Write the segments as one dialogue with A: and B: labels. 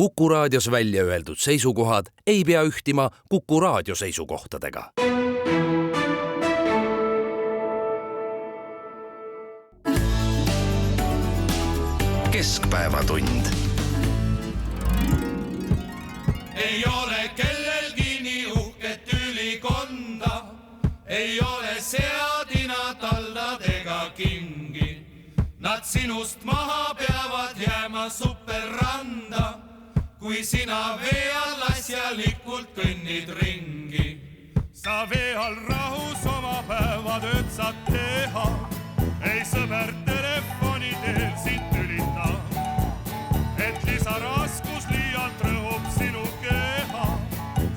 A: Kuku Raadios välja öeldud seisukohad ei pea ühtima Kuku Raadio seisukohtadega. Keskpäevatund.
B: Ei ole kellelgi nii uhket ülikonda, ei ole seadina taldadega kingi. Nad sinust maha peavad jääma superranda, kui sina vee all asjalikult kõnnid ringi. Sa vee all rahus oma päevatööd saad teha, ei sõber telefoni teel sind tülita, et lisaraskus liialt rõhub sinu keha,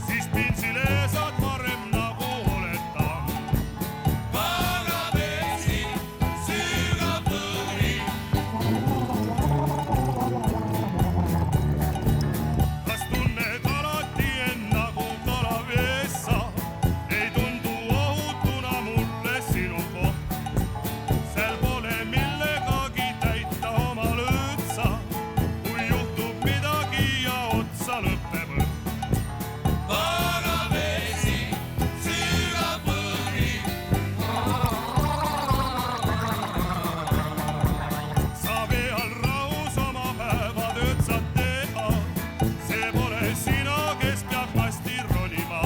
B: siis pinsile saad varem nagu oletan. Vaga vesi, süüga põhi. Kas tunned alati end nagu kalaveessa, ei tundu ohutuna mulle sinu koht. Seal pole millegagi täita oma lõõtsa, kui juhtub midagi ja otsa lõpeb. Vaga vesi, süüga põhi. Sa vee all rahus oma päevatööd saad teha, see pole sina, kes peab masti ronima.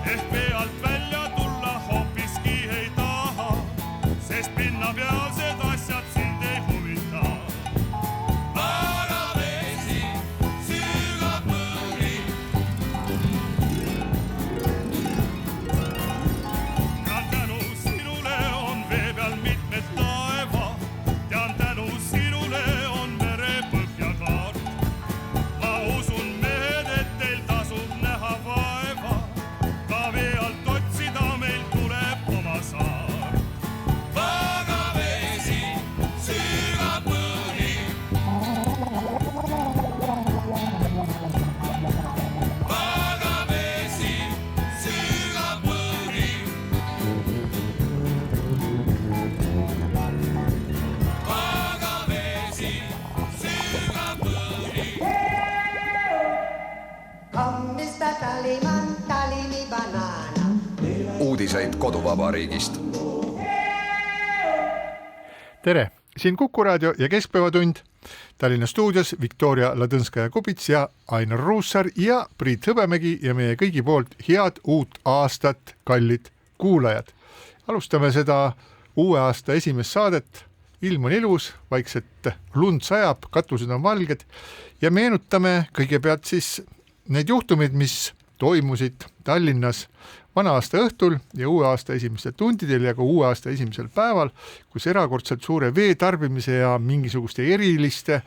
B: Ehk vee alt välja tulla hoopiski ei taha, sest pinnapealsed asjad sind ei huvita. Vaga vesi, süüga põhi. Ka tänu sinule on vee peal mitmed taeva, tean tänu sinule on mere põhjakaart. Ma usun mehed, et teil tasub näha vaeva, ka vee alt otsida meil tuleb oma saar. Vaga vesi, süüga põhi. Vaga vesi, süüga põhi. Vaga vesi, süüga põhi.
C: Come sta Taliman, Talimi banana.
D: Uudiseid koduvabariigist.
E: Tere, siin Kuku Raadio ja Keskpäevatund. Tallinna stuudios Viktoria Ladõnskaja-Kubits ja Ainar Ruussar ja Priit Hõbemägi ja meie kõigi poolt head uut aastat, kallid kuulajad. Alustame seda uue aasta esimest saadet. Ilm on ilus, vaikselt lund sajab, katused on valged ja meenutame kõigepealt siis need juhtumid, mis toimusid Tallinnas vana aasta õhtul ja uue aasta esimestel tundidel ja ka uue aasta esimesel päeval, kus erakordselt suure vee tarbimise ja mingisuguste eriliste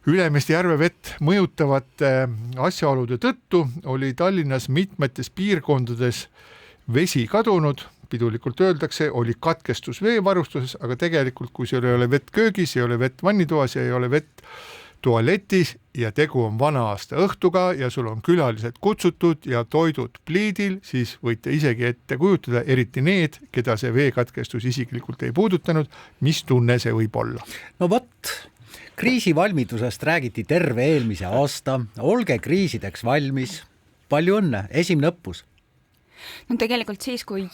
E: Ülemiste järve vett mõjutavate asjaolude tõttu oli Tallinnas mitmetes piirkondades vesi kadunud. Pidulikult öeldakse, oli katkestus veevarustuses, aga tegelikult kui seal ei ole vett köögis, ei ole vett vannitoas ja ei ole vett tualetis ja tegu on vana aasta õhtuga ja sul on külalised kutsutud ja toidud pliidil, siis võite isegi ette kujutada, eriti need, keda see veekatkestus isiklikult ei puudutanud, mis tunne see võib olla.
F: No vot, kriisivalmidusest räägiti terve eelmise aasta, olge kriisideks valmis, palju õnne, esimene õppus.
G: No tegelikult siis, kui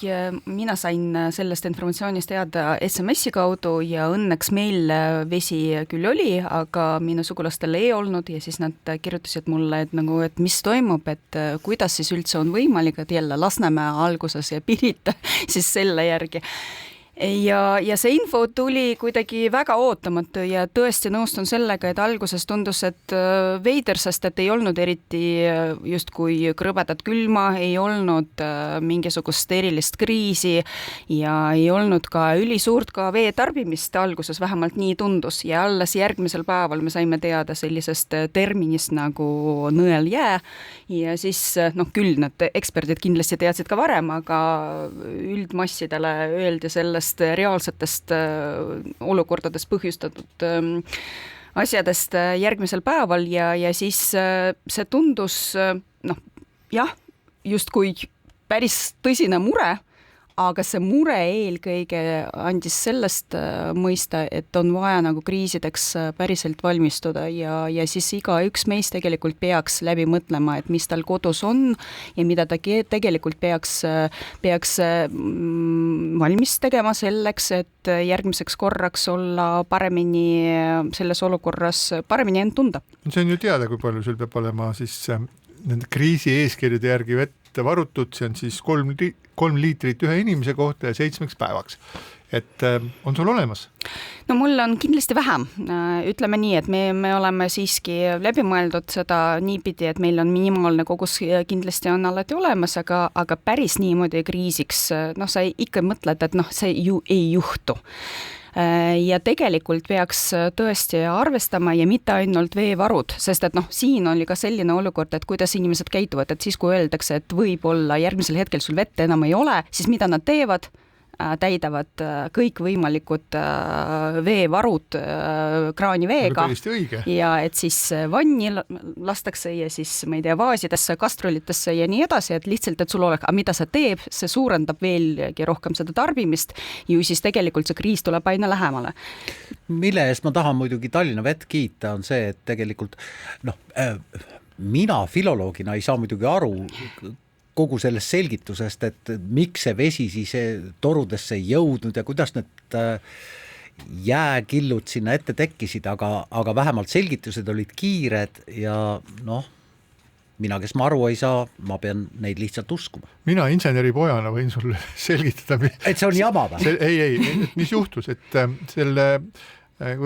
G: mina sain sellest informatsioonist teada SMS-i kaudu ja õnneks meil vesi küll oli, aga minu sugulastel ei olnud ja siis nad kirjutasid mulle, et mis toimub, et kuidas siis üldse on võimalik, et jälle Lasnamäe alguses ja Pirita siis selle järgi. Ja see info tuli kuidagi väga ootamatu ja tõesti nõustun sellega, et alguses tundus, et veider, sest et ei olnud eriti just kui krõbedat külma, ei olnud mingisugust erilist kriisi ja ei olnud ka ülisuurt ka vee tarbimist alguses, vähemalt nii tundus ja alles järgmisel päeval me saime teada sellisest terminist nagu nõeljää ja siis küll need eksperdid kindlasti teadsid ka varem, aga üldmassidele öeldi sellest reaalsetest olukordadest põhjustatud asjadest järgmisel päeval ja siis see tundus jah, justkui päris tõsine mure, aga see mure eelkõige andis sellest mõista, et on vaja nagu kriisideks päriselt valmistuda ja siis igaüks meist tegelikult peaks läbi mõtlema, et mis tal kodus on ja mida ta tegelikult peaks valmis tegema selleks, et järgmiseks korraks olla paremini selles olukorras, paremini end tunda.
E: See on ju teada, kui palju sul peab olema siis nende kriisi eeskirjade järgi vette varutud, see on siis 3 liitrit ühe inimese kohta ja 7 päevaks. Et on sul olemas?
G: No mul on kindlasti vähem. Ütleme nii, et me oleme siiski läbi mõeldud seda niipidi, et meil on minimaalne kogus kindlasti on alati olemas, aga päris niimoodi kriisiks, sa ikka mõtled, et see ju ei juhtu. Ja tegelikult peaks tõesti arvestama ja mitte ainult veevarud, sest et siin oli ka selline olukord, et kuidas inimesed käituvad, et siis kui öeldakse, et võib-olla järgmisel hetkel sul vett enam ei ole, siis mida nad teevad? Täidavad kõik võimalikud veevarud kraaniveega ja et siis vanni lastakse ja siis, ma ei tea, vaasidesse, kastrolitesse ja nii edasi, et lihtsalt, et sul oleks, aga mida sa teeb, see suurendab veelgi rohkem seda tarbimist ju siis tegelikult see kriis tuleb aina lähemale.
F: Mille eest ma tahan muidugi Tallinna Vett kiita on see, et tegelikult mina filoloogina ei saa muidugi aru kogu sellest selgitusest, et miks see vesi siis torudesse ei jõudnud ja kuidas need jääkillud sinna ette tekkisid, aga vähemalt selgitused olid kiired ja mina, kes ma aru ei saa, ma pean neid lihtsalt uskuma. Mina
E: inseneripojana võin sulle selgitada.
F: Et see on jama või?
E: Ei, mis juhtus, et selle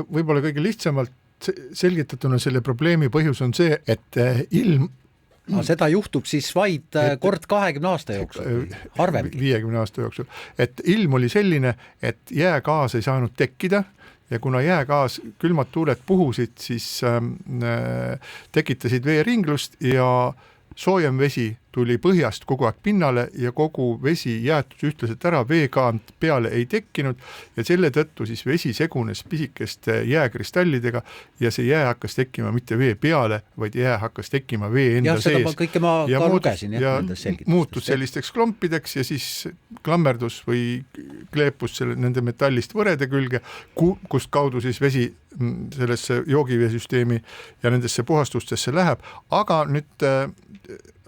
E: võib-olla kõige lihtsamalt selgitatuna selle probleemi põhjus on see, et ilm
F: seda juhtub siis vaid kord 20 aasta jooksul, harvemgi. 50
E: aasta jooksul. Et ilm oli selline, et jäägaas ei saanud tekkida ja kuna jäägaas, külmad tuuled puhusid, siis tekitasid veeringlust ja soojem vesi tuli põhjast kogu aeg pinnale ja kogu vesi jäetus ühtlaselt ära, veekaant peale ei tekkinud ja selle tõttu siis vesi segunes pisikeste jääkristallidega ja see jää hakkas tekkima mitte vee peale, vaid jää hakkas tekkima vee enda sees.
F: Seda kõike ma ka lugesin.
E: Ja muutus sellisteks klompideks ja siis klammerdus või kleepus nende metallist võrede külge, kust kaudu siis vesi sellesse joogiveesüsteemi ja nendesse puhastustesse läheb, aga nüüd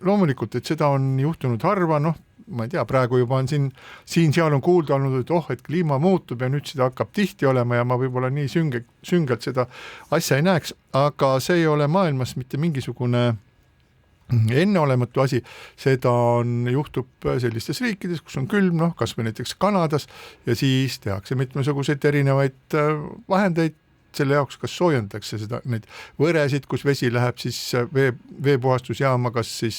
E: loomulikult, et seda on juhtunud harva, ma ei tea, praegu juba on siin-seal on kuulda olnud, et et kliima muutub ja nüüd seda hakkab tihti olema ja ma võib-olla nii süngalt seda asja ei näeks, aga see ei ole maailmas mitte mingisugune enneolematu asi, seda juhtub sellistes riikides, kus on külm, kas või näiteks Kanadas ja siis tehakse mitmesuguseid erinevaid vahendeid selle jaoks, kas soojendatakse neid võresid, kus vesi läheb siis veepuhastusjaama, kas siis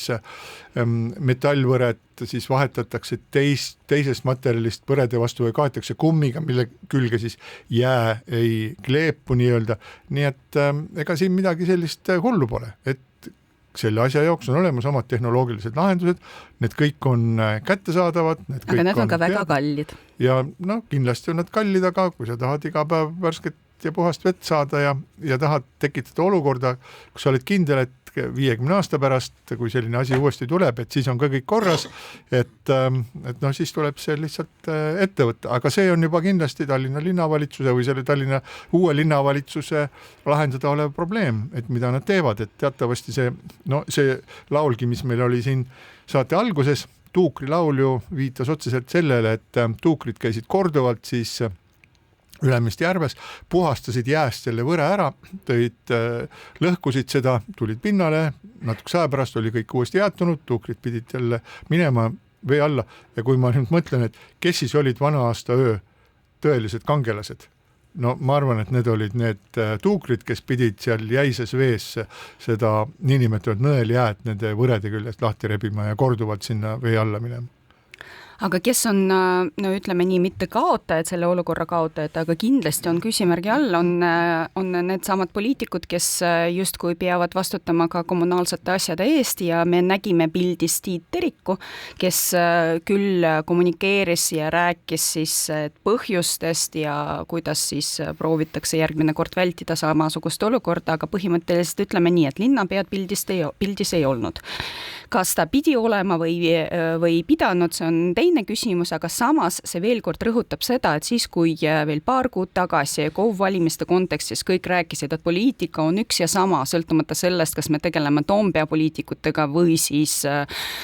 E: metallvõred siis vahetatakse teisest materjalist võrede vastu või kaetakse kummiga, mille külge siis jää ei kleepu nii-öelda. Nii et ega siin midagi sellist hullu pole, et selle asja jaoks on olemas omad tehnoloogilised lahendused, need kõik on kättesaadavad.
G: Aga need on ka väga kallid.
E: Ja kindlasti on nad kallid, aga kui sa tahad iga päev värsket ja puhast vett saada ja tahad tekitada olukorda, kus sa oled kindel, et 50 aasta pärast, kui selline asi uuesti tuleb, et siis on ka kõik korras, et siis tuleb see lihtsalt ette võtta, aga see on juba kindlasti Tallinna linnavalitsuse või selle Tallinna uue linnavalitsuse lahendada olev probleem, et mida nad teevad, et teatavasti see laulgi, mis meil oli siin saate alguses, Tuukri laul ju viitas otseselt sellele, et tuukrid käisid korduvalt siis Ülemiste järves, puhastasid jääst selle võre ära, lõhkusid seda, tulid pinnale, natuke aja pärast oli kõik uuesti jäetunud, tuukrid pidid jälle minema vee alla ja kui ma nüüd mõtlen, et kes siis olid vana aasta öö tõelised kangelased, ma arvan, et need olid need tuukrid, kes pidid seal jäises vees seda niinimetatud nõeljääd nende võrede küljest lahti rebima ja korduvalt sinna vee alla minema.
G: Aga kes on, ütleme nii, mitte kaotajad, selle olukorra kaotajad, aga kindlasti on küsimärgi all, on need samad poliitikud, kes justkui peavad vastutama ka kommunaalsete asjade eest ja me nägime pildis Tiit Teriku, kes küll kommunikeeris ja rääkis siis põhjustest ja kuidas siis proovitakse järgmine kord vältida samasugust olukorda, aga põhimõtteliselt ütleme nii, et linnapead pildis ei olnud. kas ta pidi olema või pidanud, see on teine küsimus, aga samas see veel kord rõhutab seda, et siis, kui veel paar kuud tagasi KOV-valimiste kontekstis kõik rääkisid, et poliitika on üks ja sama, sõltumata sellest, kas me tegeleme Toompea poliitikutega või siis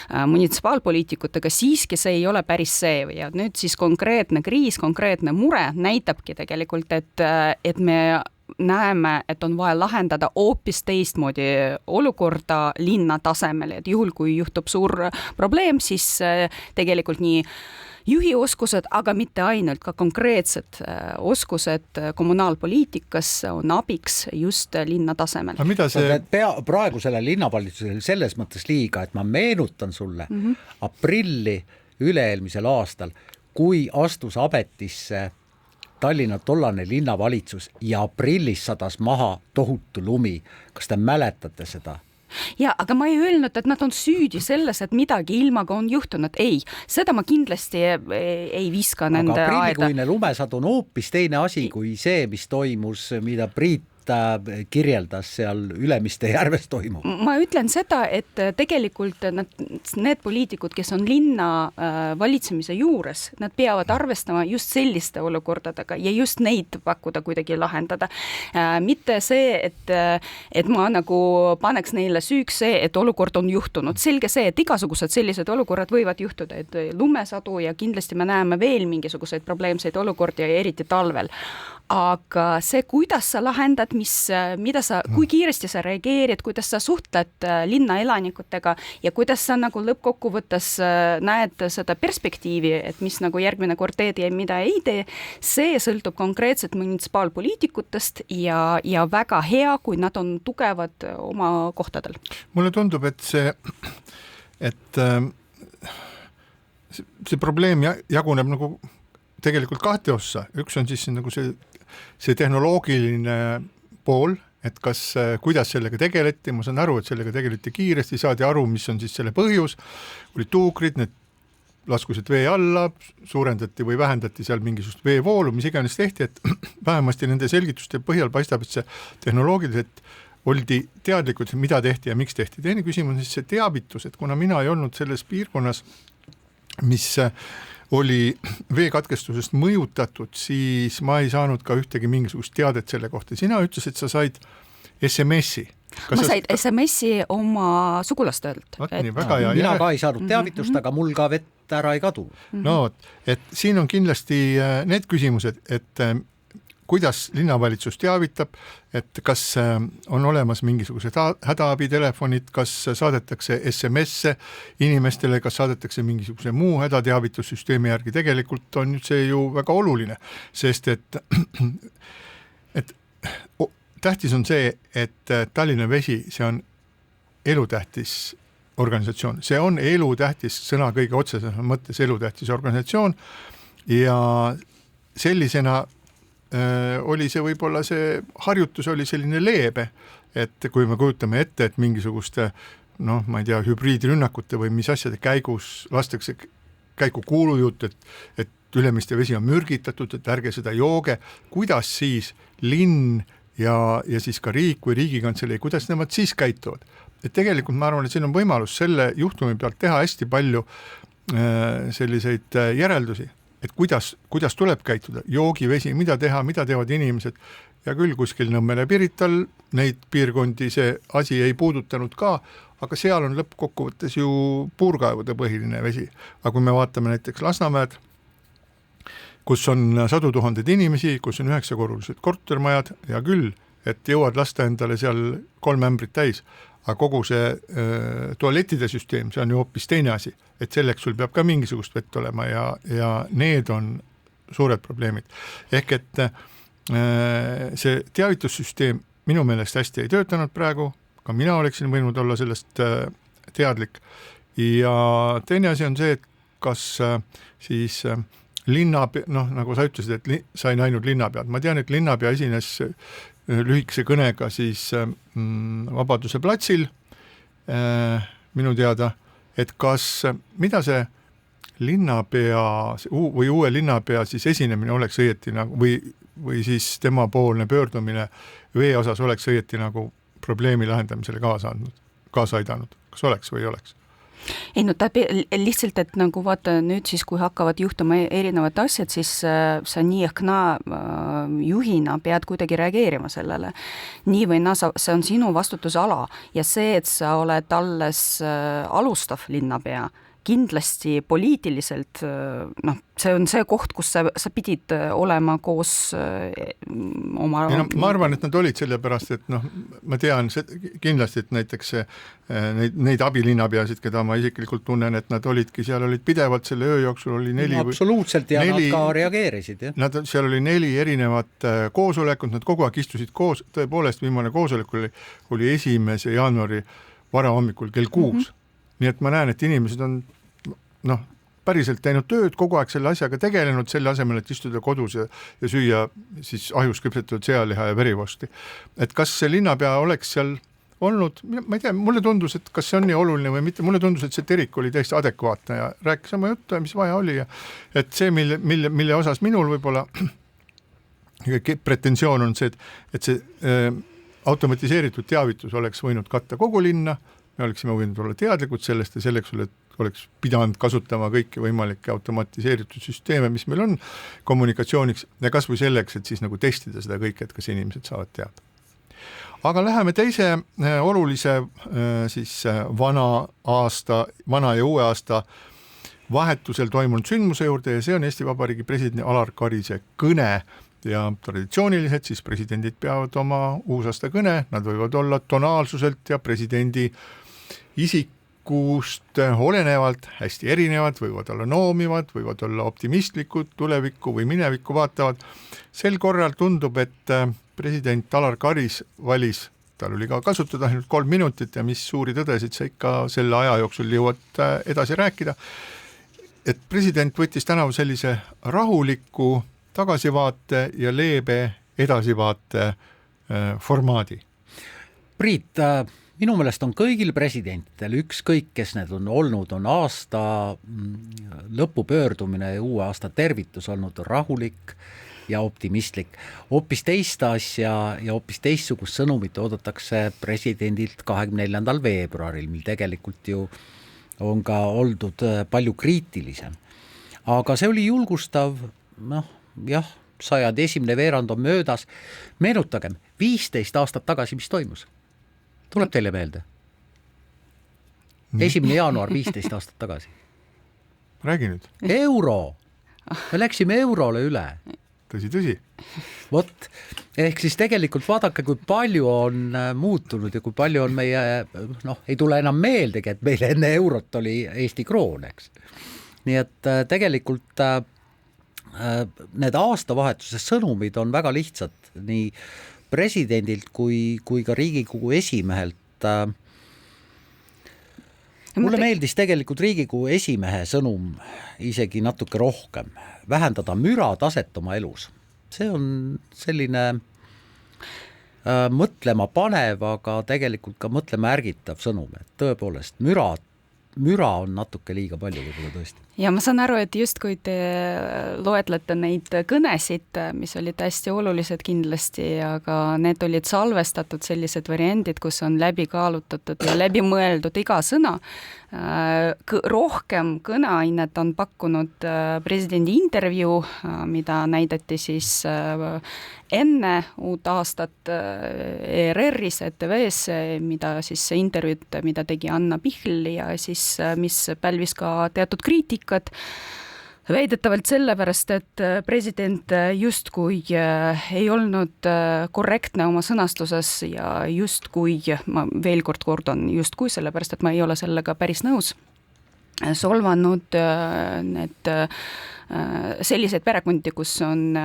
G: munitsipaalpoliitikutega, siiski see ei ole päris see. Ja nüüd siis konkreetne kriis, konkreetne mure näitabki tegelikult, et me näeme, et on vaja lahendada hoopis teistmoodi olukorda linna tasemel, et juhul, kui juhtub suur probleem, siis tegelikult nii juhi oskused, aga mitte ainult, ka konkreetsed oskused kommunaalpoliitikas on abiks just linna tasemel.
E: Mida see...
F: praegusele linnavalitsusele selles mõttes liiga, et ma meenutan sulle aprilli üle-eelmisel aastal, kui astus ametisse Tallinna tollane linnavalitsus ja aprillis sadas maha tohutu lumi. Kas te mäletate seda?
G: Ja, aga ma ei öelnud, et nad on süüdi selles, et midagi ilmaga on juhtunud. Ei, seda ma kindlasti ei viska nende aeda.
F: Aga aprillikuine lumesadu on hoopis teine asi kui see, mis toimus, mida Priit kirjeldas seal Ülemiste järves toimub.
G: Ma ütlen seda, et tegelikult need poliitikud, kes on linna valitsemise juures, nad peavad arvestama just selliste olukordadega ja just neid pakkuda kuidagi lahendada. Mitte see, et ma nagu paneks neile süüks see, et olukord on juhtunud. Selge see, et igasugused sellised olukorrad võivad juhtuda, et lumesadu ja kindlasti me näeme veel mingisuguseid probleemseid olukordi ja eriti talvel. Aga see, kuidas sa lahendad, kui kiiresti sa reageerid, kuidas sa suhtled linna elanikutega ja kuidas sa nagu lõppkokkuvõttes näed seda perspektiivi, et mis nagu järgmine kord teed ja mida ei tee, see sõltub konkreetselt munitsipaalpoliitikutest ja väga hea, kui nad on tugevad oma kohtadel. Mulle
E: tundub, et see probleem jaguneb nagu tegelikult kahte ossa. Üks on siis nagu see tehnoloogiline pool, et kuidas sellega tegeleti, ma saan aru, et sellega tegeleti kiiresti, saadi aru, mis on siis selle põhjus, oli tuukrid, need laskusid vee alla, suurendati või vähendati seal mingisugust veevoolu, mis iganes tehti, et vähemasti nende selgituste põhjal paistab, et see tehnoloogiliselt oldi teadlikud, mida tehti ja miks tehti. Teine küsimus on siis see teavitus, et kuna mina ei olnud selles piirkonnas, mis oli veekatkestusest mõjutatud, siis ma ei saanud ka ühtegi mingisugust teadet selle kohta. Sina ütlesid, et sa said SMS-i.
G: Ma said SMS-i oma sugulastelt.
F: Mina ka ei saanud teavitust, aga mul ka vett ära ei kadu.
E: No, et siin on kindlasti need küsimused, et kuidas linnavalitsus teavitab, et kas on olemas mingisugused hädaabitelefonid, kas saadetakse SMS-e inimestele, kas saadetakse mingisuguse muu hädateavitussüsteemi järgi. Tegelikult on see ju väga oluline, sest et tähtis on see, et Tallinna Vesi, see on elutähtis organisatsioon. See on elutähtis, sõna kõige otseses mõttes elutähtis organisatsioon ja sellisena oli see võib-olla see harjutus oli selline leebe, et kui me kujutame ette, et mingisuguste ma ei tea, hübriidrünnakute või mis asjade käigus lastakse käiku kuulujutt, et Ülemiste vesi on mürgitatud, et ärge seda jooge, kuidas siis linn ja siis ka riik või riigikantselei, kuidas nemad siis käituvad. Et tegelikult ma arvan, et siin on võimalus selle juhtumi pealt teha hästi palju selliseid järeldusi, et kuidas tuleb käituda, joogivesi, mida teha, mida teevad inimesed ja küll kuskil Nõmmele Pirital neid piirkondi see asi ei puudutanud ka, aga seal on lõppkokkuvõttes ju puurkaevude põhiline vesi. Aga kui me vaatame näiteks Lasnamäed, kus on 100 000 inimesi, kus on 9-korrulised kortermajad ja küll, et jõuad lasta endale seal 3 ämbrit täis, aga kogu see tualettide süsteem, see on ju hoopis teine asi, et selleks sul peab ka mingisugust vett olema ja need on suured probleemid. Ehk et see teavitussüsteem minu meelest hästi ei töötanud praegu, ka mina oleksin võinud olla sellest teadlik. Ja teine asi on see, et kas siis linnapea, nagu sa ütlesid, et sain ainult linnapead. Ma tean, et linnapea esines lühikese kõnega siis Vabaduse platsil minu teada, et mida see linnapea või uue linnapea siis esinemine oleks õieti nagu, või siis tema poolne pöördumine vee osas oleks õieti nagu probleemi lahendamisele kaasa aidanud. Kas oleks või ei oleks?
G: Ei no lihtsalt, et nagu vaata nüüd siis, kui hakkavad juhtuma erinevad asjad, siis sa nii ehk juhina pead kuidagi reageerima sellele. Nii või naa, see on sinu vastutusala ja see, et sa oled alles alustav linnapea, kindlasti poliitiliselt, see on see koht, kus sa pidid olema koos oma...
E: ma arvan, et nad olid sellepärast, et ma tean kindlasti, et näiteks neid abilinnapeasid, keda ma isiklikult tunnen, et nad olidki, seal olid pidevalt selle öö jooksul oli 4
F: absoluutselt ja nad ka reageerisid. Ja?
E: Seal oli 4 erinevat koosolekut, nad kogu aeg istusid koos, tõepoolest viimane koosolek oli 1. jaanuari varahommikul kell 6. Nii et ma näen, et inimesed on päriselt teinud tööd, kogu aeg selle asjaga tegelenud, selle asemel, et istuda kodus ja süüa siis ahjus küpsetatud sealiha ja verivorsti. Et kas see linnapea oleks seal olnud, ma ei tea, mulle tundus, et kas see on nii oluline või mitte, mulle tundus, et see terik oli täiesti adekvaatne ja rääkis oma juttu, mis vaja oli ja et see, mille osas minul võib-olla pretensioon on see, et see automatiseeritud teavitus oleks võinud katta kogu linna, me oleksime võinud olla teadlikud sellest ja selleks oleks pidanud kasutama kõiki võimalikke automatiseeritud süsteeme, mis meil on kommunikatsiooniks ja kas või selleks, et siis nagu testida seda kõike, et kas inimesed saavad teada. Aga läheme teise olulise siis vana ja uue aasta vahetusel toimunud sündmuse juurde ja see on Eesti Vabariigi presidendi Alar Karise kõne ja traditsiooniliselt siis presidendid peavad oma uusaasta kõne, nad võivad olla tonaalsuselt ja presidendi isikust olenevalt hästi erinevad, võivad olla noomivad, võivad olla optimistlikud, tulevikku või minevikku vaatavad. Sel korral tundub, et president Alar Karis valis, tal oli ka kasutada ainult 3 minutit ja mis suuri tõdesid sa ikka selle aja jooksul jõuad edasi rääkida, et president võttis tänavu sellise rahuliku tagasivaate ja leebe edasivaate formaadi.
F: Priit, minu meelest on kõigil presidentidel, ükskõik kes need on olnud, on aasta lõpupöördumine ja uue aasta tervitus olnud rahulik ja optimistlik. Hoopis teist asja ja hoopis teistsugust sõnumit oodatakse presidendilt 24. veebruaril, mil tegelikult ju on ka oldud palju kriitilisem. Aga see oli julgustav, jah, 101. veerand on möödas. Meenutagem, 15 aastat tagasi, mis toimus? Tuleb teile meelde? 1. jaanuar 15 aastat tagasi.
E: Räägi nüüd.
F: Euro. Me läksime eurole üle.
E: Tõsi.
F: Vot, ehk siis tegelikult vaadake, kui palju on muutunud ja kui palju on meie, ei tule enam meeldegi, et meil enne eurot oli Eesti kroon, eks. Nii et tegelikult need aastavahetuse sõnumid on väga lihtsad, nii presidendilt kui ka Riigikogu esimehelt. Mulle meeldis tegelikult Riigikogu esimehe sõnum isegi natuke rohkem. Vähendada müra taset oma elus. See on selline mõtlema panev, aga tegelikult ka mõtlema ärgitav sõnum. Et tõepoolest, müra on natuke liiga palju võib-olla tõesti.
G: Ja ma saan aru, et just kui te loetlete neid kõnesid, mis olid hästi olulised kindlasti, aga need olid salvestatud sellised variandid, kus on läbi kaalutatud ja läbi mõeldud iga sõna. Rohkem kõneainet on pakkunud presidendi intervjuu, mida näidati siis enne uut aastat ERR-is, ETV-s, mida siis intervjuud, mida tegi Anna Pihl ja siis mis pälvis ka teatud kriitikat. Väidetavalt sellepärast, et president justkui ei olnud korrektne oma sõnastuses ja justkui, ma veel kord kordan justkui, sellepärast, et ma ei ole sellega päris nõus, solvanud need selliseid perekondi, kus on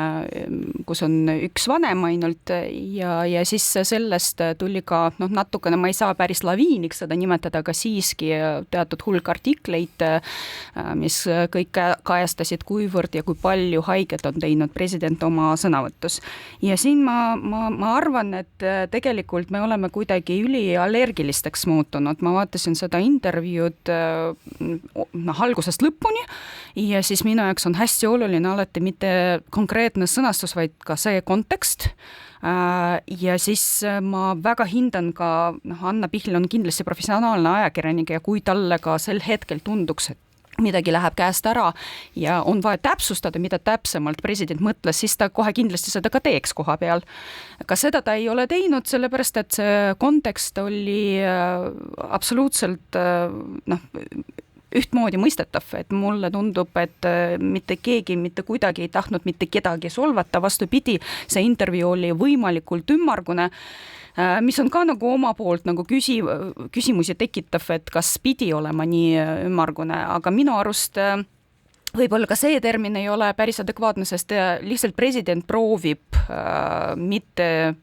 G: üks vanem ainult ja siis sellest tuli ka natukene, ma ei saa päris laviiniks seda nimetada, aga siiski teatud hulk artikleid, mis kõik kajastasid, kuivõrd ja kui palju haiget on teinud president oma sõnavõtus. Ja siin ma arvan, et tegelikult me oleme kuidagi üliallergilisteks muutunud. Ma vaatasin seda intervjuud algusest lõpuni ja siis minu jaoks on hästi oluline alati mitte konkreetne sõnastus, vaid ka see kontekst, Ja siis ma väga hindan ka, Anna Pihl on kindlasti professionaalne ajakirjanik ja kui talle ka sel hetkel tunduks, et midagi läheb käest ära ja on vaja täpsustada, mida täpsemalt president mõtles, siis ta kohe kindlasti seda ka teeks koha peal. Ka seda ta ei ole teinud, sellepärast et see kontekst oli absoluutselt ühtmoodi mõistetav, et mulle tundub, et mitte keegi mitte kuidagi ei tahtnud mitte kedagi solvata, vastupidi, see intervjuu oli võimalikult ümmargune, mis on ka nagu oma poolt nagu küsimusi tekitav, et kas pidi olema nii ümmargune, aga minu arust võib-olla ka see termin ei ole päris adekvaatne, sest lihtsalt president proovib mitte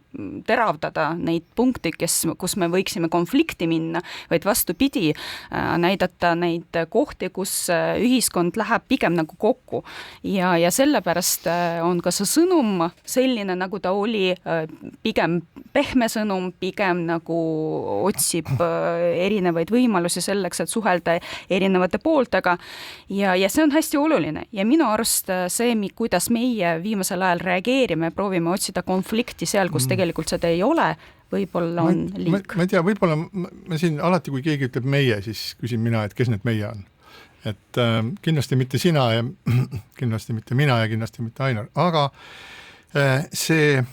G: teravdada neid punkte, kus me võiksime konflikti minna, vaid vastupidi näidata neid kohti, kus ühiskond läheb pigem nagu kokku. Ja sellepärast on ka see sõnum selline, nagu ta oli, pigem pehme sõnum, pigem nagu otsib erinevaid võimalusi selleks, et suhelda erinevate pooltega. Ja see on hästi oluline. Ja minu arust see, kuidas meie viimasel ajal reageerime, proovime otsida konflikti seal, kus tegelikult seda ei ole, võib-olla on liik.
E: Ma ei tea, võib-olla ma siin alati, kui keegi ütleb meie, siis küsin mina, et kes need meie on. Et kindlasti mitte sina ja kindlasti mitte mina ja kindlasti mitte Ainar, aga see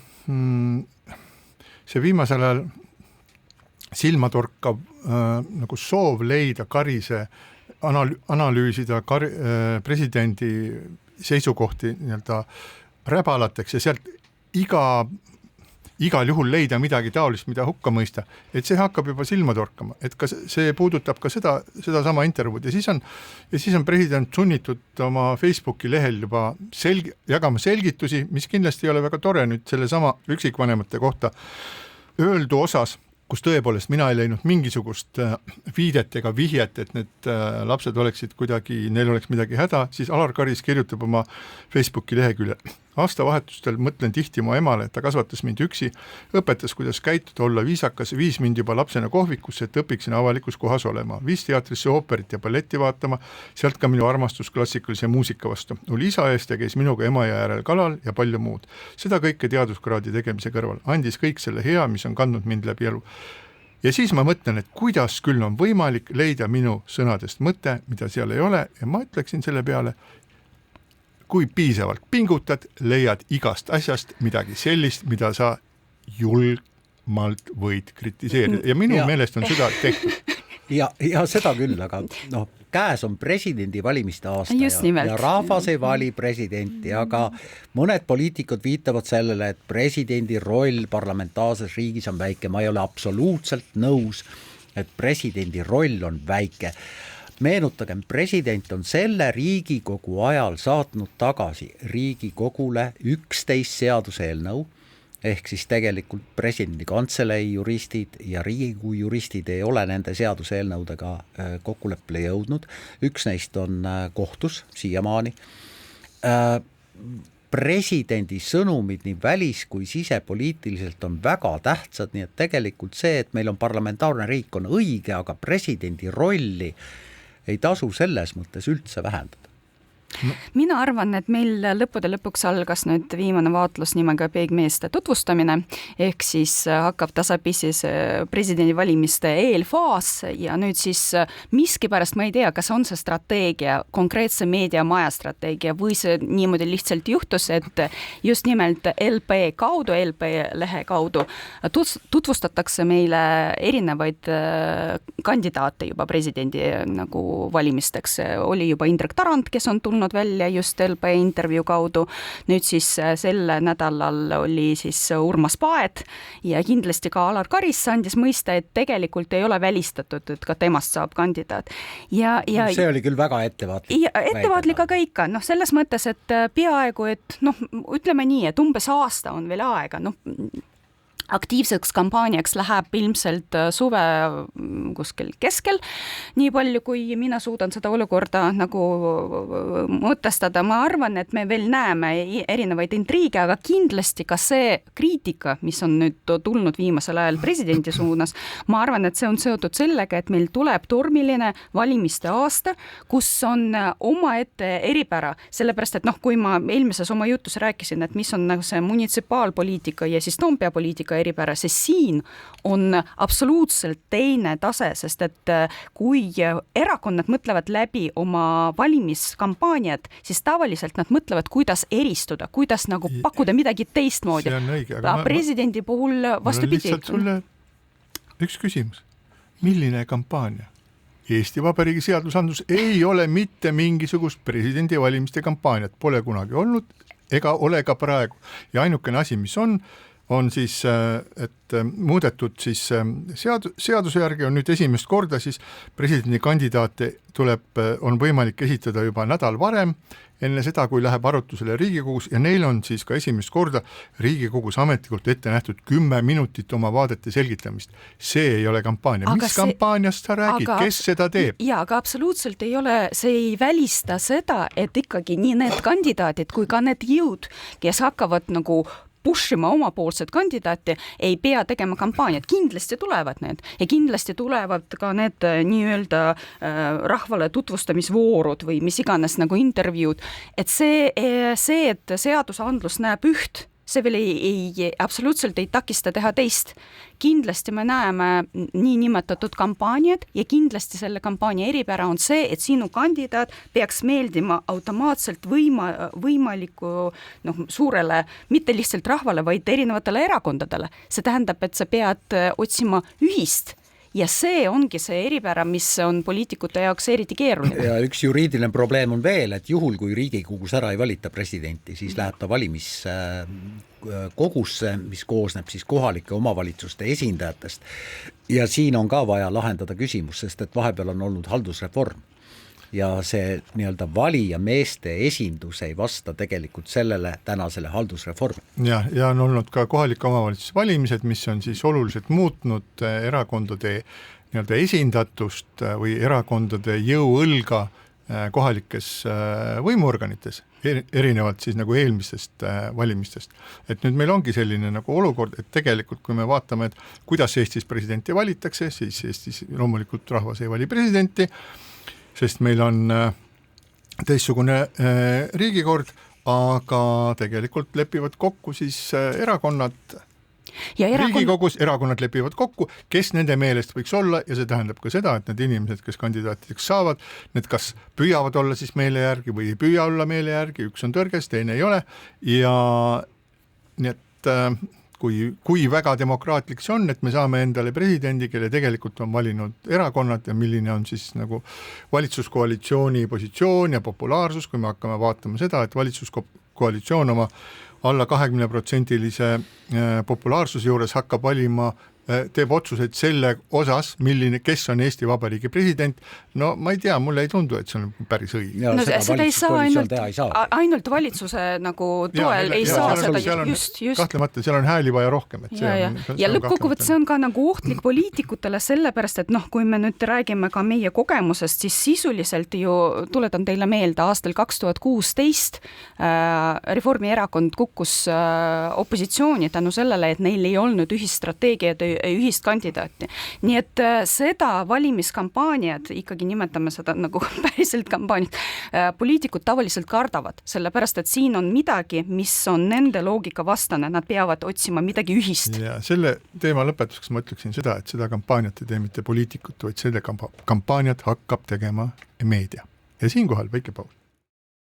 E: viimasel ajal silmatorkav nagu soov leida Karise, analüüsida presidendi seisukohti nii-öelda räbalateks ja sealt igal juhul leida midagi taolist, mida hukka mõista, et see hakkab juba silma torkama, et ka see puudutab ka seda sama intervjuud ja siis on president sunnitud oma Facebooki lehel juba jagama selgitusi, mis kindlasti ei ole väga tore nüüd selle sama üksikvanemate kohta öeldu osas, kus tõepoolest mina ei leidnud mingisugust viidet ega vihjet, et need lapsed oleksid kuidagi, neil oleks midagi häda, siis Alar Karis kirjutab oma Facebooki lehekülje. Aastavahetustel mõtlen tihti mu emale, et ta kasvatas mind üksi, õpetas, kuidas käituda, olla viisakas, viis mind juba lapsena kohvikusse, et õpiksin avalikus kohas olema. Viis teatrisse ooperit ja balletti vaatama, sealt ka minu armastus klassikalise muusika vastu. Oli isa eest ja käis minuga ema ja järel kalal ja palju muud. Seda kõike teaduskraadi tegemise kõrval. Andis kõik selle hea, mis on kandnud mind läbi elu. Ja siis ma mõtlen, et kuidas küll on võimalik leida minu sõnadest mõte, mida seal ei ole ja ma ütleksin selle peale, kui piisavalt pingutad, leiad igast asjast midagi sellist, mida sa julmalt võid kritiseerida. Ja minu meelest on seda tehtud.
F: Ja seda küll, aga käes on presidendi valimiste aasta ja rahvas ei vali presidenti, aga mõned poliitikud viitavad sellele, et presidendi roll parlamentaarses riigis on väike. Ma ei ole absoluutselt nõus, et presidendi roll on väike. Meenutagem, president on selle Riigikogu ajal saatnud tagasi Riigikogule 11 seaduseelnõu, ehk siis tegelikult presidendi kantselei juristid ja Riigikogu juristid ei ole nende seaduseelnõudega kokkuleppele jõudnud. Üks neist on kohtus siiamaani. Presidendi sõnumid nii välis- kui sisepoliitiliselt on väga tähtsad, nii et tegelikult see, et meil on parlamentaarne riik on õige, aga presidendi rolli ei tasu selles mõttes üldse vähendada.
G: Mina arvan, et meil lõppude lõpuks algas nüüd viimane vaatlus nimega peegmeeste tutvustamine, ehk siis hakkab tasapisi presidendi valimiste eelfaas ja nüüd siis miskipärast ma ei tea, kas on see strateegia, konkreetse meediamaja strateegia või see niimoodi lihtsalt juhtus, et just nimelt LP kaudu, LP lehe kaudu tutvustatakse meile erinevaid kandidaate juba presidendi nagu valimisteks. Oli juba Indrek Tarand, kes on tulnud välja just LP intervjuu kaudu. Nüüd siis sel nädalal oli siis Urmas Paet ja kindlasti ka Alar Karis andis mõista, et tegelikult ei ole välistatud, et ka temast saab kandidaat. Ja
F: see oli küll väga ettevaatlik.
G: Ettevaatlik aga ikka, selles mõttes, et peaaegu, et ütleme nii, et umbes aasta on veel aega, aktiivseks kampaaniaks läheb ilmselt suve kuskil keskel, nii palju kui mina suudan seda olukorda nagu mõtestada. Ma arvan, et me veel näeme erinevaid intriige, aga kindlasti ka see kriitika, mis on nüüd tulnud viimasel ajal presidendi suunas, ma arvan, et see on seotud sellega, et meil tuleb tormiline valimiste aasta, kus on omaette eripära, sellepärast, et kui ma eelmises oma jutus rääkisin, et mis on nagu see munitsipaalpoliitika ja siis Toompea poliitika eripära, sest siin on absoluutselt teine tase, sest et kui erakonnad mõtlevad läbi oma valimiskampaaniad, siis tavaliselt nad mõtlevad, kuidas eristuda, kuidas nagu pakkuda midagi teistmoodi.
E: See on õige, aga
G: presidendi puhul vastupidi.
E: Lihtsalt sulle üks küsimus. Milline kampaania? Eesti Vabariigi seadusandlus ei ole mitte mingisugust presidendivalimiste kampaaniat. Pole kunagi olnud ega ole ka praegu. Ja ainukene asi, mis on siis, et muudetud siis seaduse järgi on nüüd esimest korda siis presidendi kandidaate on võimalik esitada juba nädal varem, enne seda, kui läheb arutusele Riigikogus ja neil on siis ka esimest korda Riigikogus ametlikult ette nähtud 10 minutit oma vaadete selgitamist. See ei ole kampaania. Mis kampaaniast sa räägid? Kes seda teeb?
G: Jaa, aga absoluutselt ei ole, see ei välista seda, et ikkagi nii need kandidaadid kui ka need jõud, kes hakkavad nagu pushima omapoolsed kandidaati, ei pea tegema kampaaniat. Kindlasti tulevad need ja kindlasti tulevad ka need nii-öelda rahvale tutvustamisvoorud või mis iganes nagu intervjuud. Et see, et seadusandlus näeb üht, see veel absoluutselt ei takista teha teist. Kindlasti me näeme niinimetatud kampaaniad ja kindlasti selle kampaania eripära on see, et sinu kandidaat peaks meeldima automaatselt võimaliku suurele, mitte lihtsalt rahvale, vaid erinevatele erakondadele. See tähendab, et sa pead otsima ühist. Ja see ongi see eripära, mis on poliitikute jaoks eriti keeruline.
F: Ja üks juriidiline probleem on veel, et juhul kui Riigikogus ära ei valita presidenti, siis läheb ta valimiskogusse, mis koosneb siis kohalike omavalitsuste esindajatest. Ja siin on ka vaja lahendada küsimus, sest et vahepeal on olnud haldusreform. Ja see nii-öelda valija meeste esindus ei vasta tegelikult sellele tänasele haldusreformi.
E: Ja on olnud ka kohalike omavalitsuse valimised, mis on siis oluliselt muutnud erakondade nii-öelda esindatust või erakondade jõuõlga kohalikes võimuorganites, erinevalt siis nagu eelmistest valimistest. Et nüüd meil ongi selline nagu olukord, et tegelikult kui me vaatame, et kuidas Eestis presidenti valitakse, siis Eestis loomulikult rahvas ei vali presidenti, sest meil on teistsugune riigikord, aga tegelikult lepivad kokku siis erakonnad Riigikogus, erakonnad lepivad kokku, kes nende meelest võiks olla ja see tähendab ka seda, et need inimesed, kes kandidaatideks saavad, need kas püüavad olla siis meele järgi või ei püüa olla meele järgi, üks on tõrges, teine ei ole ja nii et kui väga demokraatlik see on, et me saame endale presidendi, kelle tegelikult on valinud erakonnad ja milline on siis nagu valitsuskoalitsiooni positsioon ja populaarsus, kui me hakkame vaatama seda, et valitsuskoalitsioon oma alla 20%-lise populaarsuse juures hakkab valima, teeb otsused selle osas, kes on Eesti Vabariigi president. No ma ei tea, mulle ei tundu, et see on päris õige.
G: No, seda ei saa ainult valitsuse nagu toel ei saa seda just.
E: Kahtlemata, seal on hääli vaja rohkem.
G: Ja lõppkokkuvõttes see on ka nagu ohtlik poliitikutele sellepärast, et kui me nüüd räägime ka meie kogemusest, siis sisuliselt ju tuletan teile meelde aastal 2016 Reformierakond kukkus opositsiooni tänu sellele, et neil ei olnud ühisstrateegiat ühist kandidaati. Nii et seda valimiskampaaniat, ikkagi nimetame seda nagu päriselt kampaaniat, poliitikud tavaliselt kardavad, sellepärast, et siin on midagi, mis on nende loogika vastane, nad peavad otsima midagi ühist.
E: Ja selle teema lõpetuseks ma ütleksin seda, et seda kampaaniat ei tee mitte poliitikut, vaid selle kampaaniat hakkab tegema meedia. Ja siinkohal väike paus.